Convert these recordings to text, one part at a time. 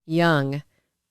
young.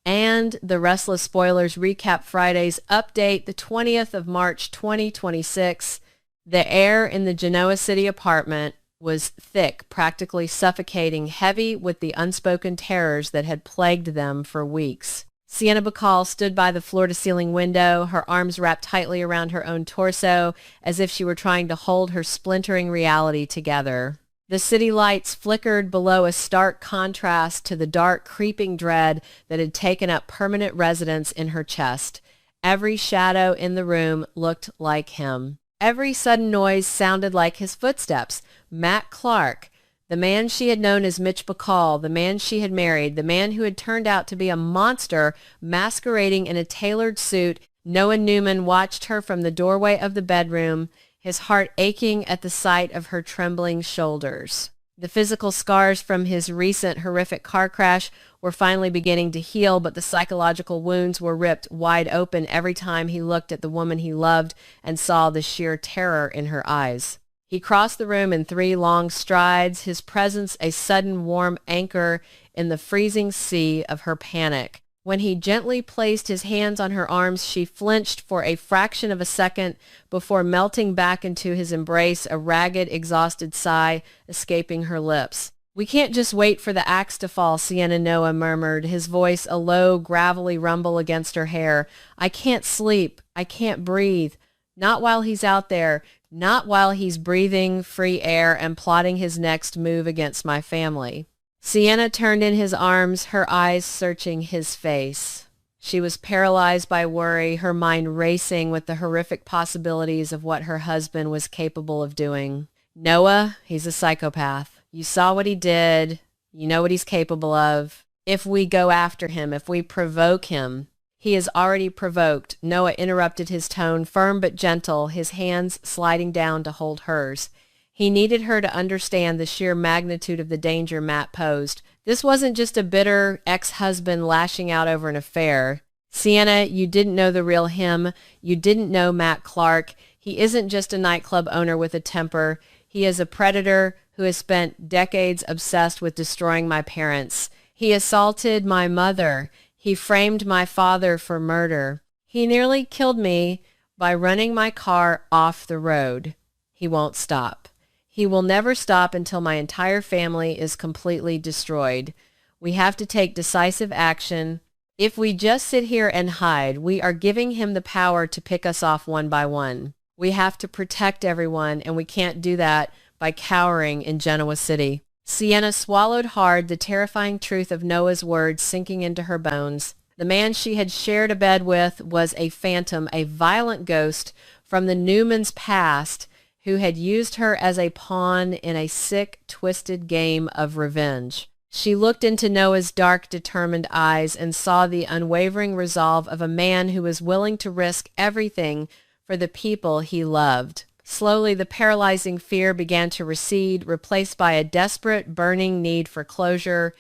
And the Restless spoilers recap Friday's update, the 20th of March, 2026. The air in the Genoa City apartment was thick, practically suffocating, heavy with the unspoken terrors that had plagued them for weeks. Sienna Bacall stood by the floor-to-ceiling window, her arms wrapped tightly around her own torso, as if she were trying to hold her splintering reality together. The city lights flickered below, a stark contrast to the dark, creeping dread that had taken up permanent residence in her chest. Every shadow in the room looked like him. Every sudden noise sounded like his footsteps. Matt Clark, the man she had known as Mitch Bacall, the man she had married, the man who had turned out to be a monster masquerading in a tailored suit. Noah Newman watched her from the doorway of the bedroom, his heart aching at the sight of her trembling shoulders. The physical scars from his recent horrific car crash were finally beginning to heal, but the psychological wounds were ripped wide open every time he looked at the woman he loved and saw the sheer terror in her eyes. He crossed the room in 3 long strides, his presence a sudden warm anchor in the freezing sea of her panic. When he gently placed his hands on her arms, she flinched for a fraction of a second before melting back into his embrace, a ragged, exhausted sigh escaping her lips. "We can't just wait for the axe to fall," Sienna Noah murmured, his voice a low, gravelly rumble against her hair. "I can't sleep. I can't breathe. Not while he's out there. Not while he's breathing free air and plotting his next move against my family." Sienna turned in his arms, her eyes searching his face. She was paralyzed by worry, her mind racing with the horrific possibilities of what her husband was capable of doing. "Noah, he's a psychopath. You saw what he did. You know what he's capable of. If we go after him, if we provoke him..." "He is already provoked," Noah interrupted, his tone firm but gentle, his hands sliding down to hold hers. He needed her to understand the sheer magnitude of the danger Matt posed. This wasn't just a bitter ex-husband lashing out over an affair. "Sienna, you didn't know the real him. You didn't know Matt Clark. He isn't just a nightclub owner with a temper. He is a predator who has spent decades obsessed with destroying my parents. He assaulted my mother. He framed my father for murder. He nearly killed me by running my car off the road. He won't stop. He will never stop until my entire family is completely destroyed. We have to take decisive action. If we just sit here and hide, we are giving him the power to pick us off one by one. We have to protect everyone, and we can't do that by cowering in Genoa City." Sienna swallowed hard, the terrifying truth of Noah's words sinking into her bones. The man she had shared a bed with was a phantom, a violent ghost from the Newmans' past, who had used her as a pawn in a sick, twisted game of revenge. She looked into Noah's dark, determined eyes and saw the unwavering resolve of a man who was willing to risk everything for the people he loved. Slowly, the paralyzing fear began to recede, replaced by a desperate, burning need for closure.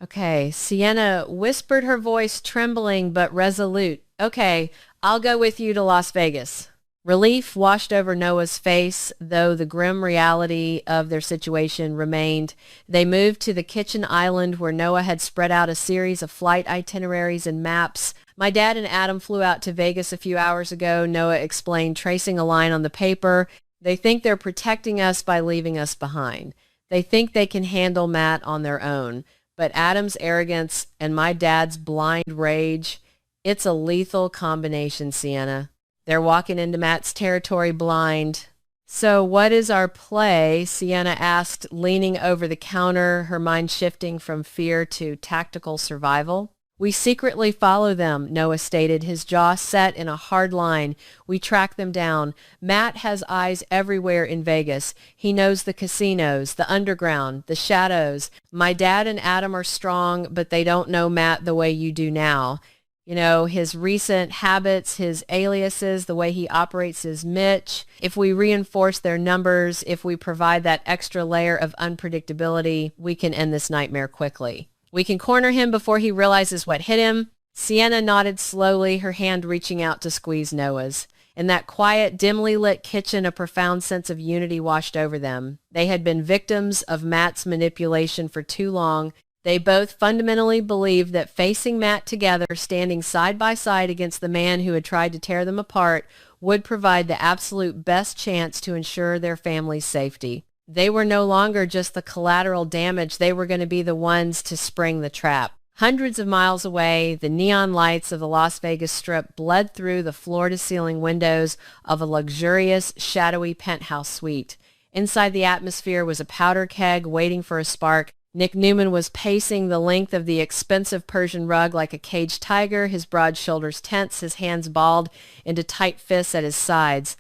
"Okay," Sienna whispered, her voice trembling but resolute. "Okay, I'll go with you to Las Vegas." Relief washed over Noah's face, though the grim reality of their situation remained. They moved to the kitchen island where Noah had spread out a series of flight itineraries and maps. "My dad and Adam flew out to Vegas a few hours ago," Noah explained, tracing a line on the paper. "They think they're protecting us by leaving us behind. They think they can handle Matt on their own. But Adam's arrogance and my dad's blind rage, it's a lethal combination, Sienna. They're walking into Matt's territory blind." "So what is our play?" Sienna asked, leaning over the counter, her mind shifting from fear to tactical survival. "We secretly follow them," Noah stated, his jaw set in a hard line. "We track them down. Matt has eyes everywhere in Vegas. He knows the casinos, the underground, the shadows. My dad and Adam are strong, but they don't know Matt the way you do now. You know, his recent habits, his aliases, the way he operates as Mitch. If we reinforce their numbers, if we provide that extra layer of unpredictability, we can end this nightmare quickly. We can corner him before he realizes what hit him." Sienna nodded slowly, her hand reaching out to squeeze Noah's. In that quiet, dimly lit kitchen, a profound sense of unity washed over them. They had been victims of Matt's manipulation for too long, They both fundamentally believed that facing Matt together, standing side by side against the man who had tried to tear them apart, would provide the absolute best chance to ensure their family's safety. They were no longer just the collateral damage. They were going to be the ones to spring the trap. Hundreds of miles away, the neon lights of the Las Vegas Strip bled through the floor-to-ceiling windows of a luxurious, shadowy penthouse suite. Inside the atmosphere was a powder keg waiting for a spark. Nick Newman was pacing the length of the expensive Persian rug like a caged tiger, his broad shoulders tense, his hands balled into tight fists at his sides.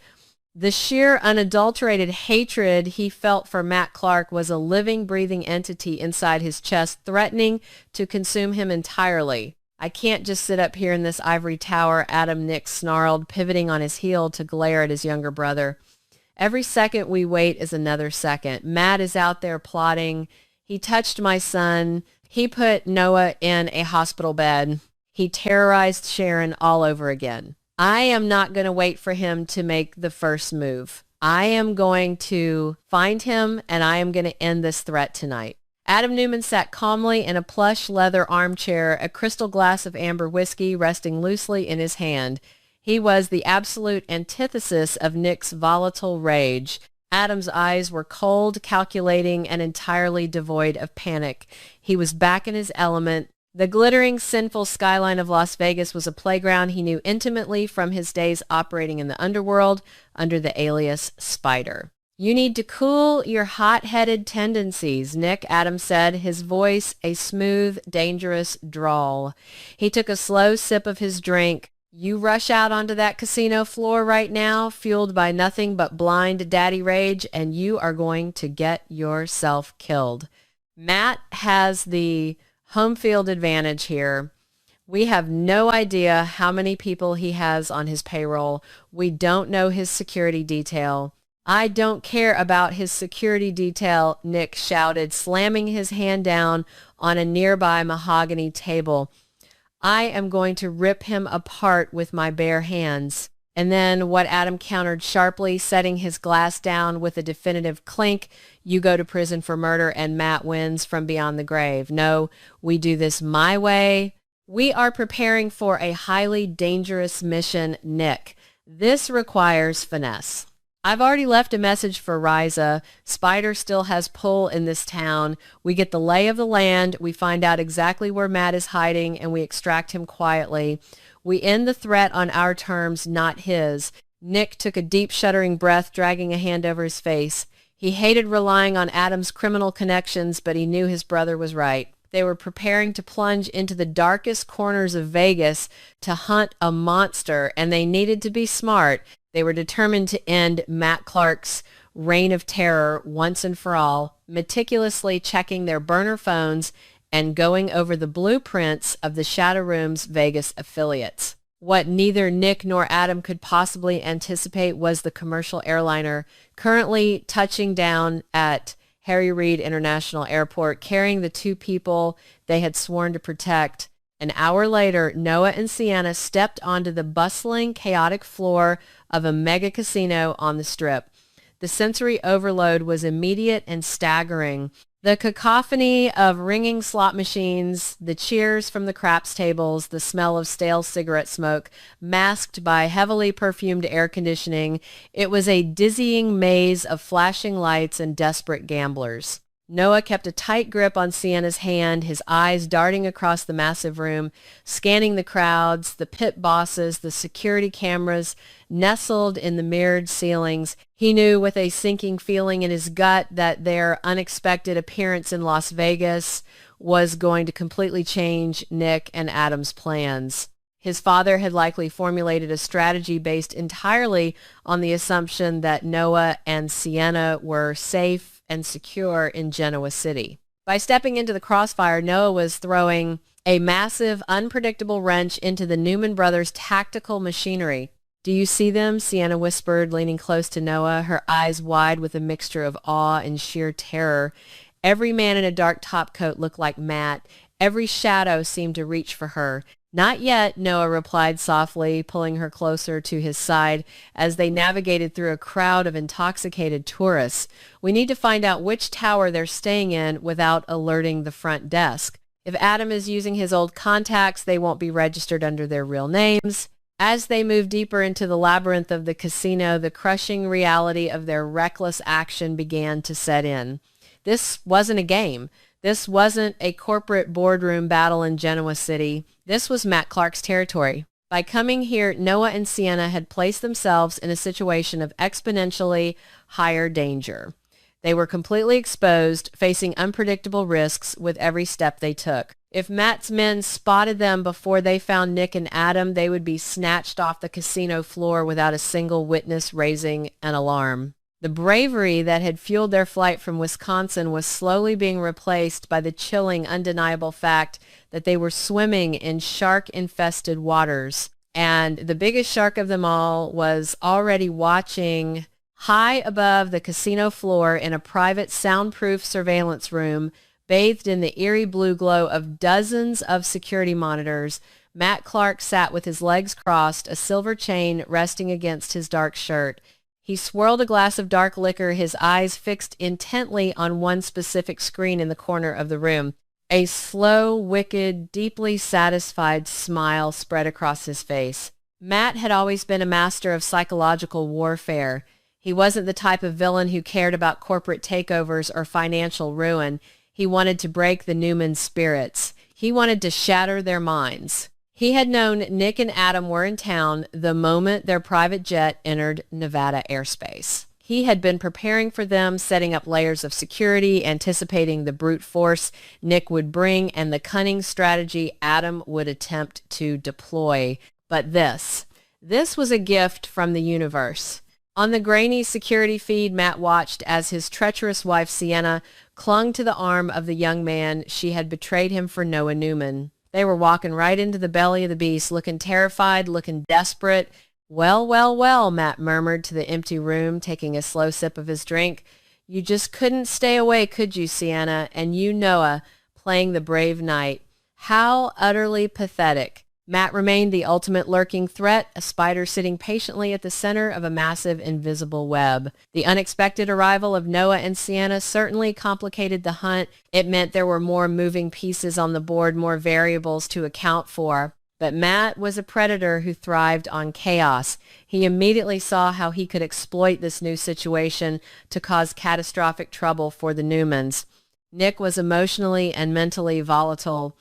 The sheer, unadulterated hatred he felt for Matt Clark was a living, breathing entity inside his chest, threatening to consume him entirely. "I can't just sit up here in this ivory tower," Adam Nick snarled, pivoting on his heel to glare at his younger brother. "Every second we wait is another second. Matt is out there plotting. He touched my son. He put Noah in a hospital bed. He terrorized Sharon all over again. I am not going to wait for him to make the first move. I am going to find him, and I am going to end this threat tonight." Adam Newman sat calmly in a plush leather armchair, a crystal glass of amber whiskey resting loosely in his hand. He was the absolute antithesis of Nick's volatile rage. Adam's eyes were cold, calculating, and entirely devoid of panic. He was back in his element. The glittering, sinful skyline of Las Vegas was a playground he knew intimately from his days operating in the underworld under the alias Spider. "You need to cool your hot-headed tendencies," Nick, Adam said, his voice a smooth, dangerous drawl. He took a slow sip of his drink. "You rush out onto that casino floor right now, fueled by nothing but blind daddy rage, and you are going to get yourself killed." Matt has the home field advantage here. We have no idea how many people he has on his payroll. We don't know his security detail. "I don't care about his security detail," Nick shouted, slamming his hand down on a nearby mahogany table. "I am going to rip him apart with my bare hands." And then what Adam countered sharply, setting his glass down with a definitive clink, "You go to prison for murder and Matt wins from beyond the grave. No, we do this my way. We are preparing for a highly dangerous mission, Nick. This requires finesse. I've already left a message for Riza. Spider still has pull in this town. We get the lay of the land. We find out exactly where Matt is hiding, and we extract him quietly. We end the threat on our terms, not his." Nick took a deep, shuddering breath, dragging a hand over his face. He hated relying on Adam's criminal connections, but he knew his brother was right. They were preparing to plunge into the darkest corners of Vegas to hunt a monster, and they needed to be smart. They were determined to end Matt Clark's reign of terror once and for all, meticulously checking their burner phones and going over the blueprints of the Shadow Room's Vegas affiliates. What neither Nick nor Adam could possibly anticipate was the commercial airliner currently touching down at Harry Reid International Airport, carrying the two people they had sworn to protect. An hour later, Noah and Sienna stepped onto the bustling, chaotic floor of a mega casino on the Strip. The sensory overload was immediate and staggering. The cacophony of ringing slot machines, the cheers from the craps tables, the smell of stale cigarette smoke, masked by heavily perfumed air conditioning, it was a dizzying maze of flashing lights and desperate gamblers. Noah kept a tight grip on Sienna's hand, his eyes darting across the massive room, scanning the crowds, the pit bosses, the security cameras nestled in the mirrored ceilings. He knew with a sinking feeling in his gut that their unexpected appearance in Las Vegas was going to completely change Nick and Adam's plans. His father had likely formulated a strategy based entirely on the assumption that Noah and Sienna were safe and secure in Genoa City. By stepping into the crossfire, Noah was throwing a massive, unpredictable wrench into the Newman brothers' tactical machinery. "Do you see them?" Sienna whispered, leaning close to Noah, her eyes wide with a mixture of awe and sheer terror. Every man in a dark topcoat looked like Matt. Every shadow seemed to reach for her. Not yet, Noah replied softly, pulling her closer to his side as they navigated through a crowd of intoxicated tourists. We need to find out which tower they're staying in without alerting the front desk. If Adam is using his old contacts, they won't be registered under their real names. As they moved deeper into the labyrinth of the casino, the crushing reality of their reckless action began to set in. This wasn't a game. This wasn't a corporate boardroom battle in Genoa City. This was Matt Clark's territory. By coming here, Noah and Sienna had placed themselves in a situation of exponentially higher danger. They were completely exposed, facing unpredictable risks with every step they took. If Matt's men spotted them before they found Nick and Adam, they would be snatched off the casino floor without a single witness raising an alarm. The bravery that had fueled their flight from Wisconsin was slowly being replaced by the chilling, undeniable fact that they were swimming in shark-infested waters. And the biggest shark of them all was already watching high above the casino floor in a private soundproof surveillance room, bathed in the eerie blue glow of dozens of security monitors. Matt Clark sat with his legs crossed, a silver chain resting against his dark shirt. He swirled a glass of dark liquor, his eyes fixed intently on one specific screen in the corner of the room. A slow, wicked, deeply satisfied smile spread across his face. Matt had always been a master of psychological warfare. He wasn't the type of villain who cared about corporate takeovers or financial ruin. He wanted to break the Newman's spirits. He wanted to shatter their minds. He had known Nick and Adam were in town the moment their private jet entered Nevada airspace. He had been preparing for them, setting up layers of security, anticipating the brute force Nick would bring and the cunning strategy Adam would attempt to deploy. But this was a gift from the universe. On the grainy security feed, Matt watched as his treacherous wife, Sienna, clung to the arm of the young man she had betrayed him for Noah Newman. They were walking right into the belly of the beast, looking terrified, looking desperate. Well, well, well, Matt murmured to the empty room, taking a slow sip of his drink. You just couldn't stay away, could you, Sienna? And you, Noah, playing the brave knight. How utterly pathetic. Matt remained the ultimate lurking threat, a spider sitting patiently at the center of a massive invisible web. The unexpected arrival of Noah and Sienna certainly complicated the hunt. It meant there were more moving pieces on the board, more variables to account for. But Matt was a predator who thrived on chaos. He immediately saw how he could exploit this new situation to cause catastrophic trouble for the Newmans. Nick was emotionally and mentally volatile.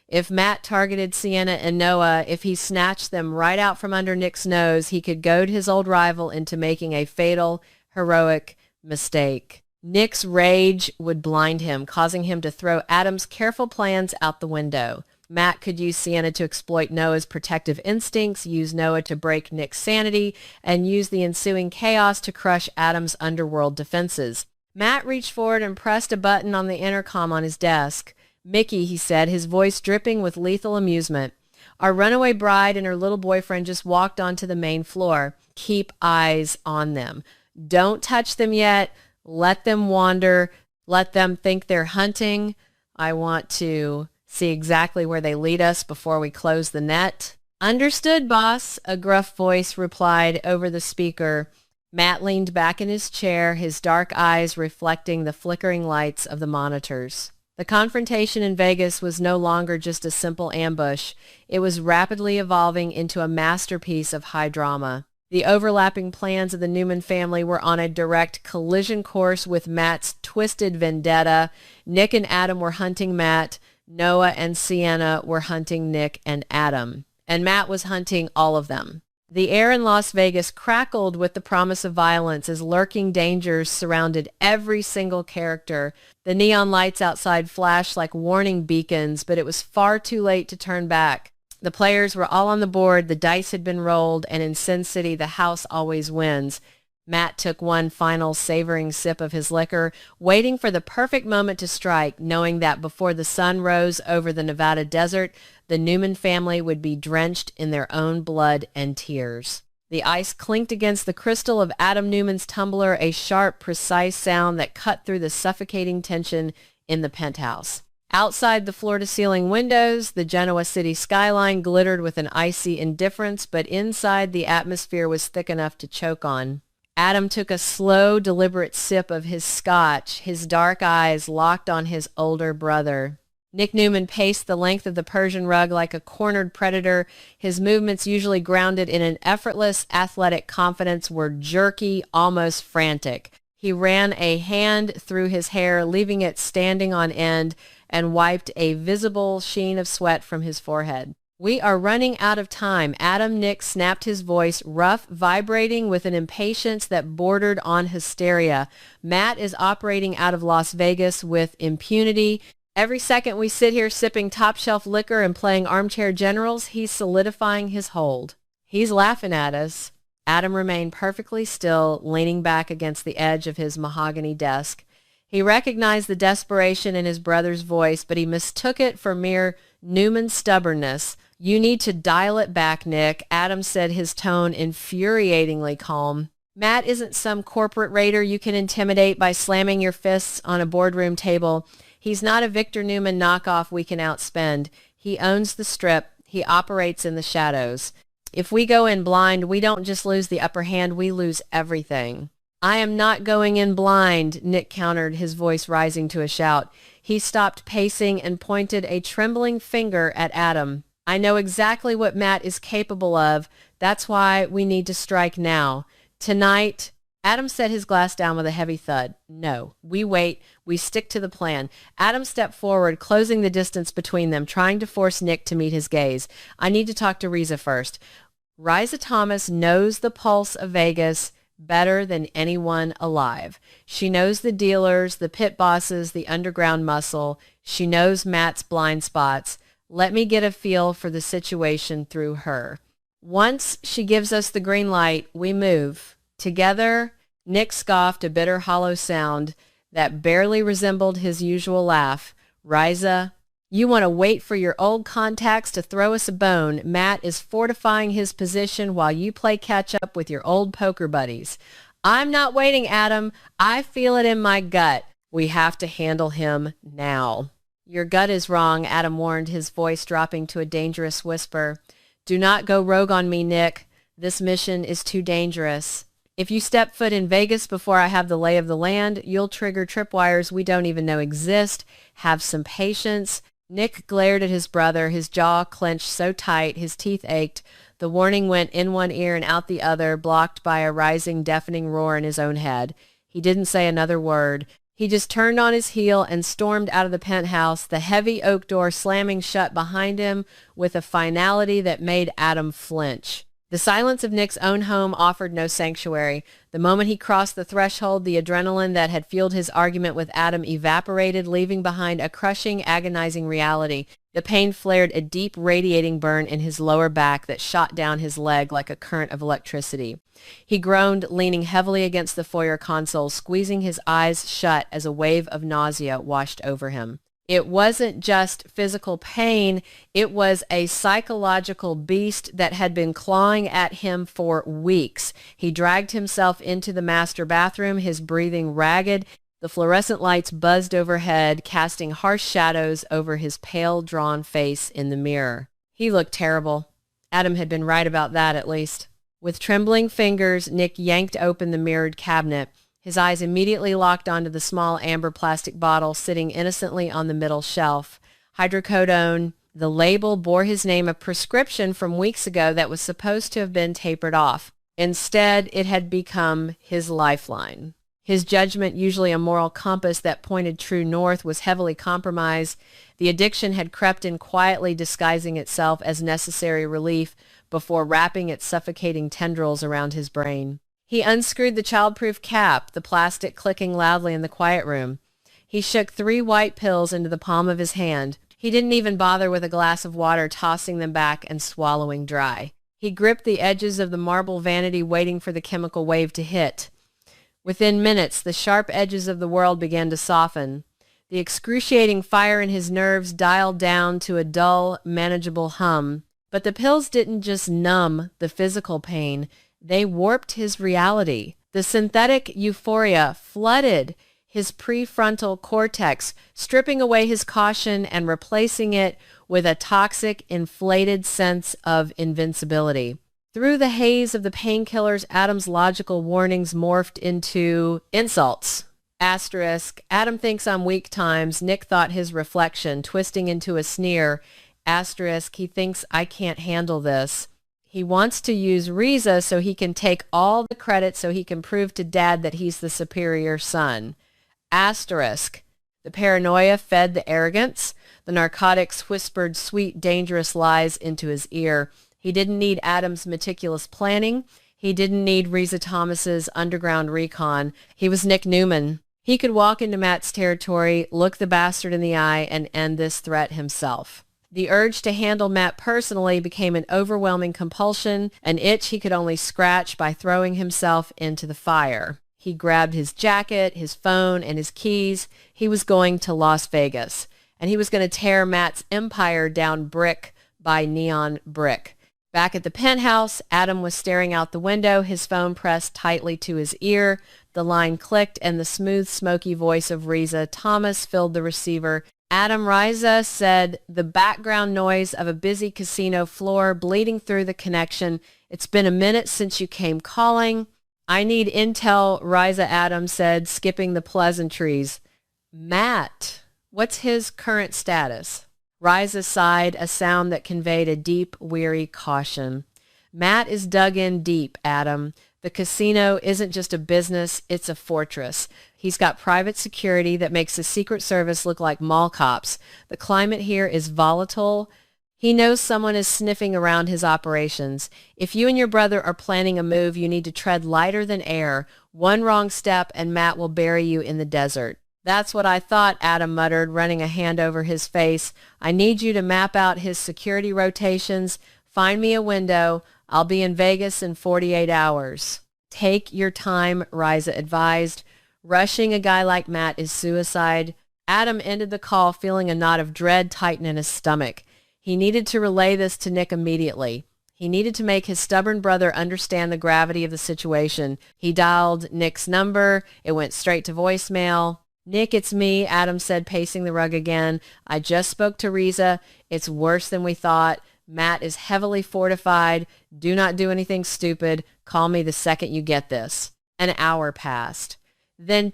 If Matt targeted Sienna and Noah, if he snatched them right out from under Nick's nose, he could goad his old rival into making a fatal, heroic mistake. Nick's rage would blind him, causing him to throw Adam's careful plans out the window. Matt could use Sienna to exploit Noah's protective instincts, use Noah to break Nick's sanity, and use the ensuing chaos to crush Adam's underworld defenses. Matt reached forward and pressed a button on the intercom on his desk. Mickey, he said, his voice dripping with lethal amusement. Our runaway bride and her little boyfriend just walked onto the main floor. Keep eyes on them. Don't touch them yet. Let them wander. Let them think they're hunting. I want to see exactly where they lead us before we close the net. Understood, boss, a gruff voice replied over the speaker. Matt leaned back in his chair, his dark eyes reflecting the flickering lights of the monitors. The confrontation in Vegas was no longer just a simple ambush. It was rapidly evolving into a masterpiece of high drama. The overlapping plans of the Newman family were on a direct collision course with Matt's twisted vendetta. Nick and Adam were hunting Matt. Noah and Sienna were hunting Nick and Adam. And Matt was hunting all of them. The air in Las Vegas crackled with the promise of violence as lurking dangers surrounded every single character. The neon lights outside flashed like warning beacons, but it was far too late to turn back. The players were all on the board, the dice had been rolled, and in Sin City, the house always wins. Matt took one final savoring sip of his liquor, waiting for the perfect moment to strike, knowing that before the sun rose over the Nevada desert, the Newman family would be drenched in their own blood and tears. The ice clinked against the crystal of Adam Newman's tumbler, a sharp, precise sound that cut through the suffocating tension in the penthouse. Outside the floor-to-ceiling windows, the Genoa city skyline glittered with an icy indifference, but inside the atmosphere was thick enough to choke on. Adam took a slow, deliberate sip of his scotch, his dark eyes locked on his older brother. Nick Newman paced the length of the Persian rug like a cornered predator. His movements, usually grounded in an effortless, athletic confidence, were jerky, almost frantic. He ran a hand through his hair, leaving it standing on end, and wiped a visible sheen of sweat from his forehead. "We are running out of time." Adam Nick snapped, his voice rough, vibrating with an impatience that bordered on hysteria. "Matt is operating out of Las Vegas with impunity. Every second we sit here sipping top-shelf liquor and playing armchair generals, he's solidifying his hold. He's laughing at us." Adam remained perfectly still, leaning back against the edge of his mahogany desk. He recognized the desperation in his brother's voice, but he mistook it for mere Newman stubbornness. "You need to dial it back, Nick," Adam said, his tone infuriatingly calm. "Matt isn't some corporate raider you can intimidate by slamming your fists on a boardroom table. He's not a Victor Newman knockoff we can outspend. He owns the Strip. He operates in the shadows. If we go in blind, we don't just lose the upper hand, we lose everything." "I am not going in blind," Nick countered, his voice rising to a shout. He stopped pacing and pointed a trembling finger at Adam. "I know exactly what Matt is capable of. That's why we need to strike now. Tonight." Adam set his glass down with a heavy thud. "No, we wait. We stick to the plan." Adam stepped forward, closing the distance between them, trying to force Nick to meet his gaze. "I need to talk to Riza first. Riza Thomas knows the pulse of Vegas better than anyone alive. She knows the dealers, the pit bosses, the underground muscle. She knows Matt's blind spots. Let me get a feel for the situation through her. Once she gives us the green light, we move. Together." Nick scoffed a bitter, hollow sound that barely resembled his usual laugh. "Riza, you want to wait for your old contacts to throw us a bone. Matt is fortifying his position while you play catch-up with your old poker buddies." "I'm not waiting, Adam. I feel it in my gut. We have to handle him now." "Your gut is wrong," Adam warned, his voice dropping to a dangerous whisper. "Do not go rogue on me, Nick. This mission is too dangerous. If you step foot in Vegas before I have the lay of the land, you'll trigger tripwires we don't even know exist. Have some patience." Nick glared at his brother, his jaw clenched so tight his teeth ached. The warning went in one ear and out the other, blocked by a rising, deafening roar in his own head. He didn't say another word. He just turned on his heel and stormed out of the penthouse, the heavy oak door slamming shut behind him with a finality that made Adam flinch. The silence of Nick's own home offered no sanctuary. The moment he crossed the threshold, the adrenaline that had fueled his argument with Adam evaporated, leaving behind a crushing, agonizing reality. The pain flared a deep, radiating burn in his lower back that shot down his leg like a current of electricity. He groaned, leaning heavily against the foyer console, squeezing his eyes shut as a wave of nausea washed over him. It wasn't just physical pain, it was a psychological beast that had been clawing at him for weeks. He dragged himself into the master bathroom, his breathing ragged. The fluorescent lights buzzed overhead, casting harsh shadows over his pale, drawn face in the mirror. He looked terrible. Adam had been right about that, at least. With trembling fingers, Nick yanked open the mirrored cabinet. His eyes immediately locked onto the small amber plastic bottle sitting innocently on the middle shelf. Hydrocodone. The label bore his name, a prescription from weeks ago that was supposed to have been tapered off. Instead, it had become his lifeline. His judgment, usually a moral compass that pointed true north, was heavily compromised. The addiction had crept in quietly, disguising itself as necessary relief before wrapping its suffocating tendrils around his brain. He unscrewed the childproof cap, the plastic clicking loudly in the quiet room. He shook 3 white pills into the palm of his hand. He didn't even bother with a glass of water, tossing them back and swallowing dry. He gripped the edges of the marble vanity, waiting for the chemical wave to hit. Within minutes, the sharp edges of the world began to soften. The excruciating fire in his nerves dialed down to a dull, manageable hum. But the pills didn't just numb the physical pain. They warped his reality. The synthetic euphoria flooded his prefrontal cortex, stripping away his caution and replacing it with a toxic, inflated sense of invincibility. Through the haze of the painkillers, Adam's logical warnings morphed into insults. Asterisk, Adam thinks I'm weak times. Nick thought his reflection, twisting into a sneer. Asterisk, he thinks I can't handle this. He wants to use Riza so he can take all the credit so he can prove to Dad that he's the superior son. Asterisk, the paranoia fed the arrogance. The narcotics whispered sweet, dangerous lies into his ear. He didn't need Adam's meticulous planning. He didn't need Riza Thomas's underground recon. He was Nick Newman. He could walk into Matt's territory, look the bastard in the eye, and end this threat himself. The urge to handle Matt personally became an overwhelming compulsion, an itch he could only scratch by throwing himself into the fire. He grabbed his jacket, his phone, and his keys. He was going to Las Vegas, and he was going to tear Matt's empire down brick by neon brick. Back at the penthouse, Adam was staring out the window, his phone pressed tightly to his ear. The line clicked, and the smooth, smoky voice of Riza Thomas filled the receiver. Adam, Riza said, the background noise of a busy casino floor bleeding through the connection. It's been a minute since you came calling. I need intel, Riza Adam said, skipping the pleasantries. Matt, what's his current status? Riza sighed, a sound that conveyed a deep, weary caution. Matt is dug in deep, Adam. The casino isn't just a business, it's a fortress. He's got private security that makes the Secret Service look like mall cops. The climate here is volatile. He knows someone is sniffing around his operations. If you and your brother are planning a move, you need to tread lighter than air. One wrong step and Matt will bury you in the desert. That's what I thought, Adam muttered, running a hand over his face. I need you to map out his security rotations. Find me a window. I'll be in Vegas in 48 hours. Take your time, Riza advised. Rushing a guy like Matt is suicide. Adam ended the call feeling a knot of dread tighten in his stomach. He needed to relay this to Nick immediately. He needed to make his stubborn brother understand the gravity of the situation. He dialed Nick's number. It went straight to voicemail. Nick, it's me, Adam said, pacing the rug again. I just spoke to Riza. It's worse than we thought. Matt is heavily fortified. Do not do anything stupid. Call me the second you get this. An hour passed. Then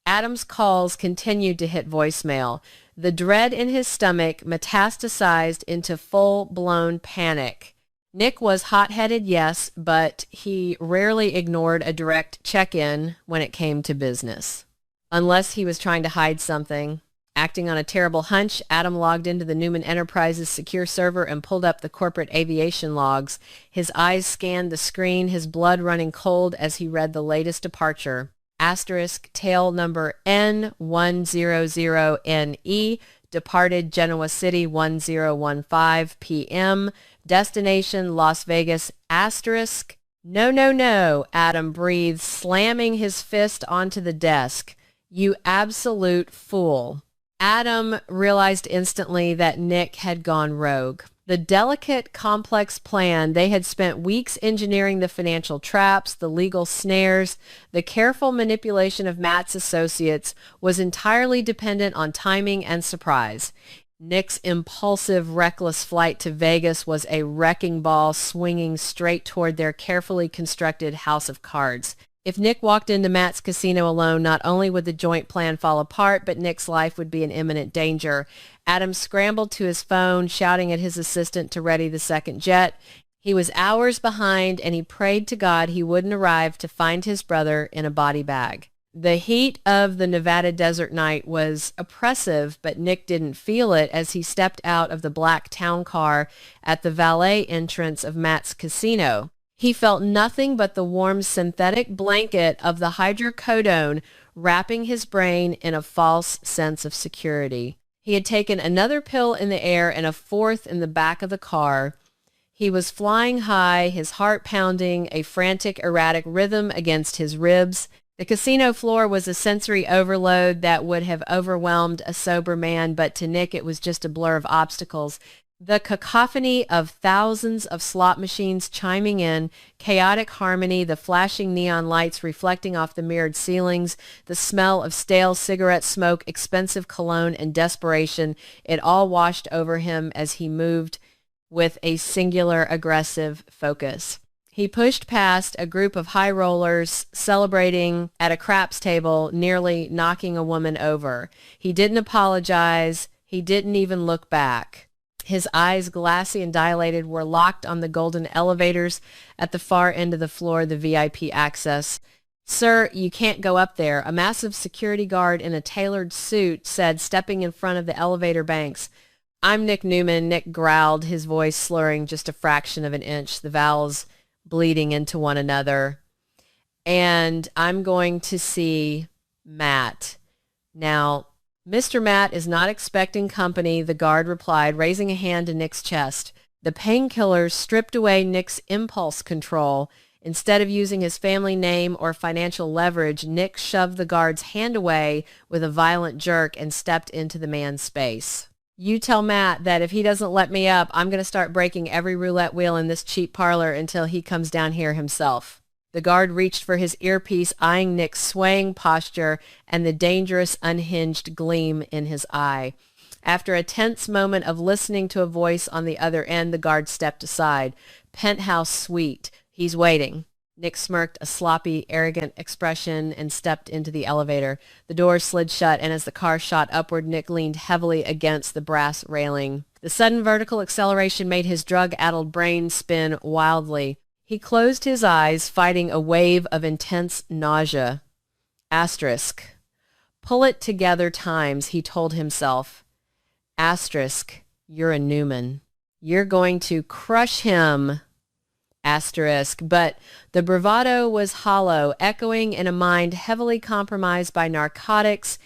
Adam's calls continued to hit voicemail. The dread in his stomach metastasized into full-blown panic. Nick was hot-headed, yes, but he rarely ignored a direct check-in when it came to business. Unless he was trying to hide something. Acting on a terrible hunch, Adam logged into the Newman Enterprises secure server and pulled up the corporate aviation logs. His eyes scanned the screen, his blood running cold as he read the latest departure. Asterisk tail number N100NE, departed Genoa City 1015 p.m. Destination Las Vegas. Asterisk. No, Adam breathed, slamming his fist onto the desk. You absolute fool. Adam realized instantly that Nick had gone rogue. The delicate, complex plan, they had spent weeks engineering the financial traps, the legal snares, the careful manipulation of Matt's associates was entirely dependent on timing and surprise. Nick's impulsive, reckless flight to Vegas was a wrecking ball swinging straight toward their carefully constructed house of cards. If Nick walked into Matt's casino alone, not only would the joint plan fall apart, but Nick's life would be in imminent danger. Adam scrambled to his phone, shouting at his assistant to ready the second jet. He was hours behind, and he prayed to God he wouldn't arrive to find his brother in a body bag. The heat of the Nevada desert night was oppressive, but Nick didn't feel it as he stepped out of the black town car at the valet entrance of Matt's casino. He felt nothing but the warm synthetic blanket of the hydrocodone wrapping his brain in a false sense of security. He had taken another pill in the air and a fourth in the back of the car. He was flying high, his heart pounding, a frantic, erratic rhythm against his ribs. The casino floor was a sensory overload that would have overwhelmed a sober man, but to Nick it was just a blur of obstacles. The cacophony of thousands of slot machines chiming in, chaotic harmony, the flashing neon lights reflecting off the mirrored ceilings, the smell of stale cigarette smoke, expensive cologne, and desperation, it all washed over him as he moved with a singular aggressive focus. He pushed past a group of high rollers celebrating at a craps table, nearly knocking a woman over. He didn't apologize. He didn't even look back. His eyes, glassy and dilated, were locked on the golden elevators at the far end of the floor, the VIP access. "Sir, you can't go up there," a massive security guard in a tailored suit said, stepping in front of the elevator banks. "I'm Nick Newman," Nick growled, his voice slurring just a fraction of an inch, the vowels bleeding into one another. "And I'm going to see Matt." "Now, Mr. Matt is not expecting company," the guard replied, raising a hand to Nick's chest. The painkillers stripped away Nick's impulse control. Instead of using his family name or financial leverage, Nick shoved the guard's hand away with a violent jerk and stepped into the man's space. "You tell Matt that if he doesn't let me up, I'm going to start breaking every roulette wheel in this cheap parlor until he comes down here himself." The guard reached for his earpiece, eyeing Nick's swaying posture and the dangerous, unhinged gleam in his eye. After a tense moment of listening to a voice on the other end, the guard stepped aside. "Penthouse suite. He's waiting." Nick smirked a sloppy, arrogant expression and stepped into the elevator. The door slid shut, and as the car shot upward, Nick leaned heavily against the brass railing. The sudden vertical acceleration made his drug-addled brain spin wildly. He closed his eyes, fighting a wave of intense nausea. Asterisk. "Pull it together times," he told himself. Asterisk. "You're a Newman. You're going to crush him." Asterisk. But the bravado was hollow, echoing in a mind heavily compromised by narcotics.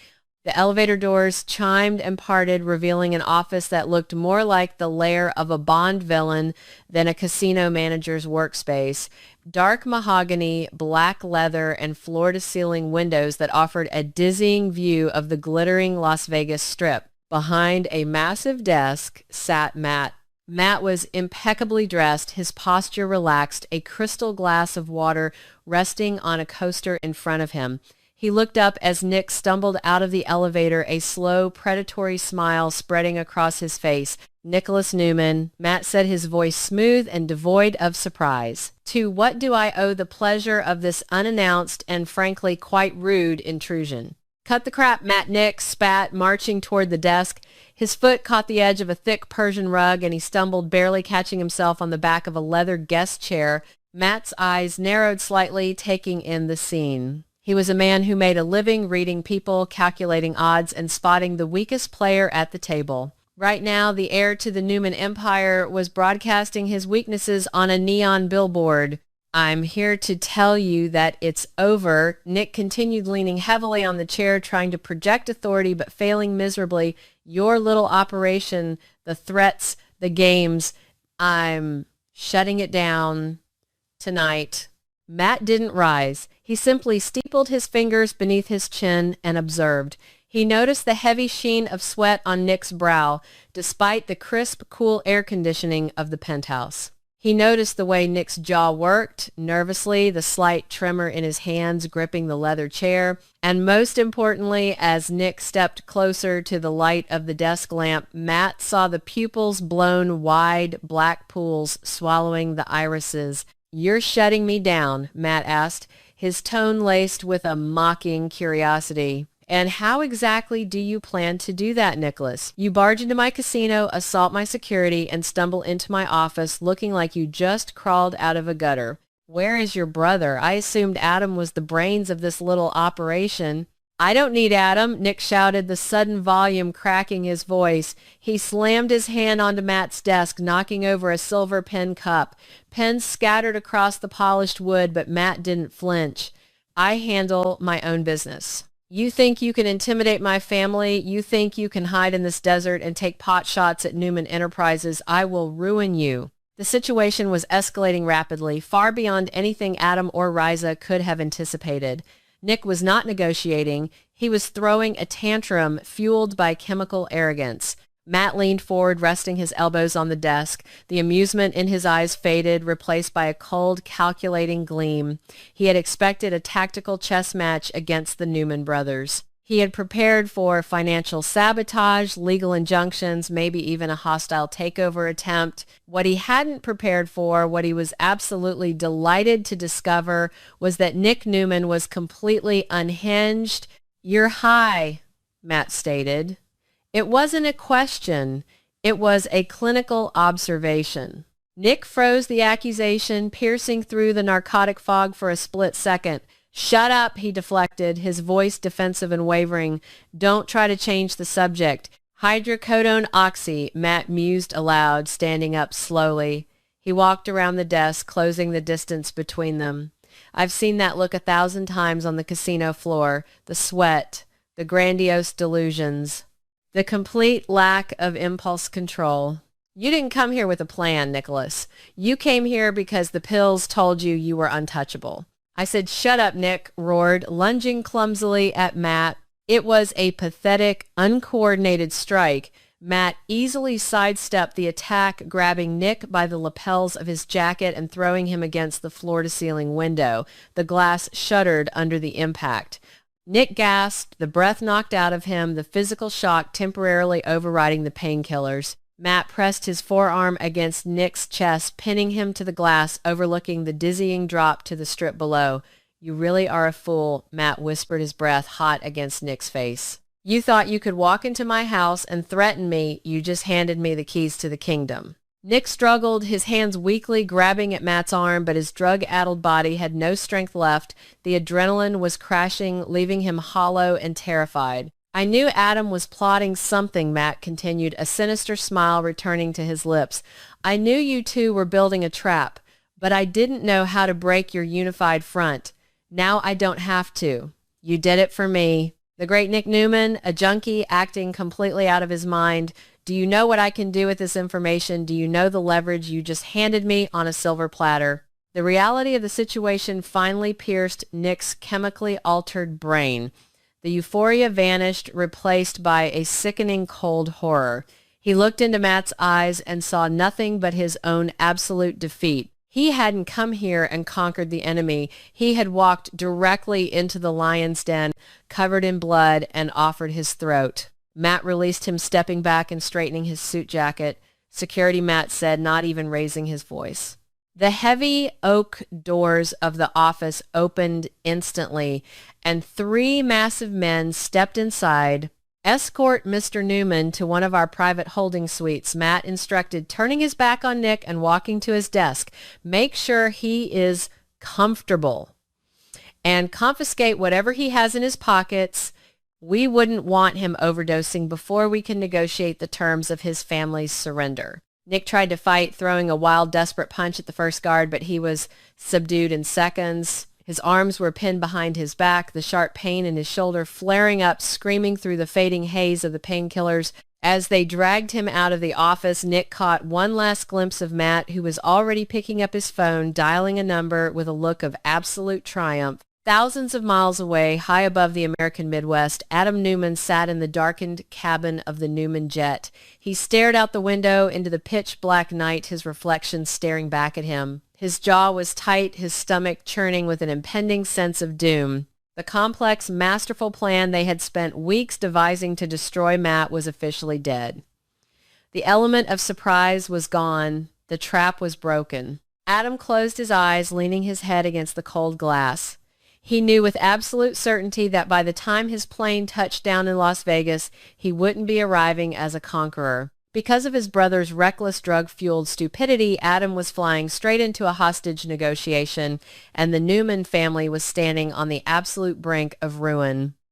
The elevator doors chimed and parted, revealing an office that looked more like the lair of a Bond villain than a casino manager's workspace. Dark mahogany, black leather, and floor-to-ceiling windows that offered a dizzying view of the glittering Las Vegas Strip. Behind a massive desk sat Matt. Matt was impeccably dressed, his posture relaxed, a crystal glass of water resting on a coaster in front of him. He looked up as Nick stumbled out of the elevator, a slow, predatory smile spreading across his face. "Nicholas Newman," Matt said, his voice smooth and devoid of surprise. "To what do I owe the pleasure of this unannounced and frankly quite rude intrusion?" "Cut the crap," Nick spat, marching toward the desk. His foot caught the edge of a thick Persian rug, and he stumbled, barely catching himself on the back of a leather guest chair. Matt's eyes narrowed slightly, taking in the scene. He was a man who made a living reading people, calculating odds, and spotting the weakest player at the table. Right now, the heir to the Newman Empire was broadcasting his weaknesses on a neon billboard. "I'm here to tell you that it's over." Nick continued, leaning heavily on the chair, trying to project authority but failing miserably. "Your little operation, the threats, the games, I'm shutting it down tonight." Matt didn't rise. He simply steepled his fingers beneath his chin and observed. He noticed the heavy sheen of sweat on Nick's brow, despite the crisp, cool air conditioning of the penthouse. He noticed the way Nick's jaw worked, nervously, the slight tremor in his hands gripping the leather chair, and most importantly, as Nick stepped closer to the light of the desk lamp, Matt saw the pupils blown wide, black pools swallowing the irises. "You're shutting me down?" Matt asked, his tone laced with a mocking curiosity. "And how exactly do you plan to do that, Nicholas? You barge into my casino, assault my security, and stumble into my office looking like you just crawled out of a gutter. Where is your brother? I assumed Adam was the brains of this little operation." "I don't need Adam," Nick shouted, the sudden volume cracking his voice. He slammed his hand onto Matt's desk, knocking over a silver pen cup. Pens scattered across the polished wood, but Matt didn't flinch. "I handle my own business. You think you can intimidate my family? You think you can hide in this desert and take pot shots at Newman Enterprises? I will ruin you." The situation was escalating rapidly, far beyond anything Adam or Riza could have anticipated. Nick was not negotiating. He was throwing a tantrum fueled by chemical arrogance. Matt leaned forward, resting his elbows on the desk. The amusement in his eyes faded, replaced by a cold, calculating gleam. He had expected a tactical chess match against the Newman brothers. He had prepared for financial sabotage, legal injunctions, maybe even a hostile takeover attempt. What he hadn't prepared for, what he was absolutely delighted to discover, was that Nick Newman was completely unhinged. "You're high," Matt stated. It wasn't a question. It was a clinical observation. Nick froze the accusation, piercing through the narcotic fog for a split second. "Shut up," he deflected, his voice defensive and wavering. "Don't try to change the subject." "Hydrocodone oxy," Matt mused aloud, standing up slowly. He walked around the desk, closing the distance between them. "I've seen that look 1,000 times on the casino floor. The sweat, the grandiose delusions, the complete lack of impulse control. You didn't come here with a plan, Nicholas. You came here because the pills told you you were untouchable." "I said, shut up," Nick roared, lunging clumsily at Matt. It was a pathetic, uncoordinated strike. Matt easily sidestepped the attack, grabbing Nick by the lapels of his jacket and throwing him against the floor-to-ceiling window. The glass shuddered under the impact. Nick gasped, the breath knocked out of him, the physical shock temporarily overriding the painkillers. Matt pressed his forearm against Nick's chest, pinning him to the glass, overlooking the dizzying drop to the strip below. "You really are a fool," Matt whispered, his breath hot against Nick's face. "You thought you could walk into my house and threaten me. You just handed me the keys to the kingdom." Nick struggled, his hands weakly grabbing at Matt's arm, but his drug-addled body had no strength left. The adrenaline was crashing, leaving him hollow and terrified. "I knew Adam was plotting something," Matt continued, a sinister smile returning to his lips. "I knew you two were building a trap, but I didn't know how to break your unified front. Now I don't have to. You did it for me." The great Nick Newman, a junkie acting completely out of his mind. "Do you know what I can do with this information? Do you know the leverage you just handed me on a silver platter?" The reality of the situation finally pierced Nick's chemically altered brain. The euphoria vanished, replaced by a sickening cold horror. He looked into Matt's eyes and saw nothing but his own absolute defeat. He hadn't come here and conquered the enemy. He had walked directly into the lion's den, covered in blood, and offered his throat. Matt released him, stepping back and straightening his suit jacket. "Security," Matt said, not even raising his voice. The heavy oak doors of the office opened instantly, and 3 massive men stepped inside. "Escort Mr. Newman to one of our private holding suites," Matt instructed, turning his back on Nick and walking to his desk. "Make sure he is comfortable. And confiscate whatever he has in his pockets. We wouldn't want him overdosing before we can negotiate the terms of his family's surrender." Nick tried to fight, throwing a wild, desperate punch at the first guard, but he was subdued in seconds. His arms were pinned behind his back, the sharp pain in his shoulder flaring up, screaming through the fading haze of the painkillers. As they dragged him out of the office, Nick caught one last glimpse of Matt, who was already picking up his phone, dialing a number with a look of absolute triumph. Thousands of miles away, high above the American Midwest, Adam Newman sat in the darkened cabin of the Newman jet. He stared out the window into the pitch-black night, his reflection staring back at him. His jaw was tight, his stomach churning with an impending sense of doom. The complex, masterful plan they had spent weeks devising to destroy Matt was officially dead. The element of surprise was gone. The trap was broken. Adam closed his eyes, leaning his head against the cold glass. He knew with absolute certainty that by the time his plane touched down in Las Vegas, he wouldn't be arriving as a conqueror. Because of his brother's reckless drug-fueled stupidity, Adam was flying straight into a hostage negotiation, and the Newman family was standing on the absolute brink of ruin.